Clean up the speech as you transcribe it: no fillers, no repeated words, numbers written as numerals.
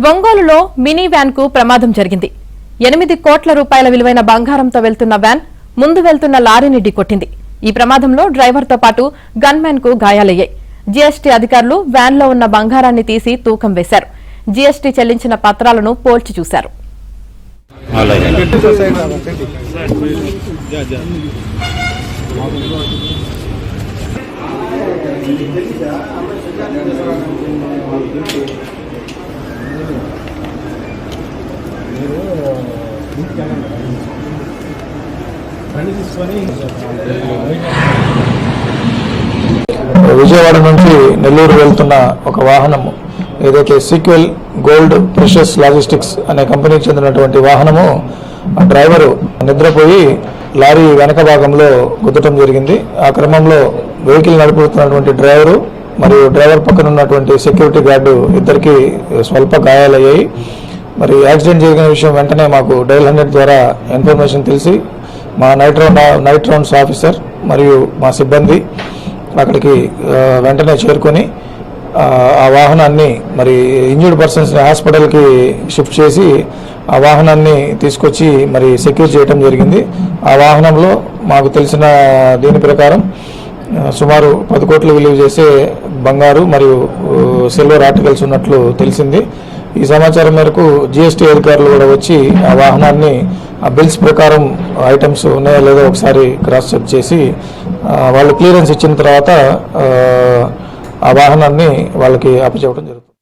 ఒంగోలులో mini van కు ప్రమాదం జరిగింది. 8 కోట్ల రూపాయల విలువైన బంగారంతో వెళ్తున్న వ్యాన్ ముందు వెళ్తున్న లారీని ఢీకొట్టింది. ఈ ప్రమాదంలో డ్రైవర్ తో పాటు గన్ మ్యాన్ కు గాయాలయ్యాయి. జీఎస్టీ అధికారులు వ్యాన్ లో ఉన్న బంగారాన్ని తీసి తూకం వేశారు. జీఎస్టీ చెల్లించిన పత్రాలను పోల్చి చూశారు. విజయవాడ నుంచి నెల్లూరు వెళ్తున్న ఒక వాహనం ఏదైతే సీక్వెల్ గోల్డ్ ప్రెషస్ లాజిస్టిక్స్ అనే కంపెనీకి చెందినటువంటి వాహనము డ్రైవరు నిద్రపోయి లారీ వెనక భాగంలో గుద్దటం జరిగింది. ఆ క్రమంలో వెహికల్ నడుపుతున్నటువంటి డ్రైవరు మరియు డ్రైవర్ పక్కన ఉన్నటువంటి సెక్యూరిటీ గార్డు ఇద్దరికి స్వల్ప గాయాలయ్యాయి. మరి యాక్సిడెంట్ జరిగిన విషయం వెంటనే మాకు డయల్ 100 ద్వారా ఇన్ఫర్మేషన్ తెలిసి మా నైట్ రౌండ్స్ ఆఫీసర్ మరియు మా సిబ్బంది అక్కడికి వెంటనే చేరుకొని ఆ వాహనాన్ని మరి ఇంజూర్డ్ పర్సన్స్ని హాస్పిటల్కి షిఫ్ట్ చేసి ఆ వాహనాన్ని తీసుకొచ్చి మరి సెక్యూర్ చేయడం జరిగింది. ఆ వాహనంలో మాకు తెలిసిన దీని ప్రకారం సుమారు 10 కోట్లు విలువ చేసే బంగారు మరియు సిల్వర్ ఆర్టికల్స్ ఉన్నట్లు తెలిసింది. ఈ సమాచారం మేరకు జీఎస్టీ అధికారులు కూడా వచ్చి ఆ వాహనాన్ని ఆ బిల్స్ ప్రకారం ఐటమ్స్ ఉన్నాయో లేదో ఒకసారి క్రాస్ చెక్ చేసి వాళ్ళు క్లియరెన్స్ ఇచ్చిన తర్వాత ఆ వాహనాన్ని వాళ్ళకి అప్పచెప్పడం జరుగుతుంది.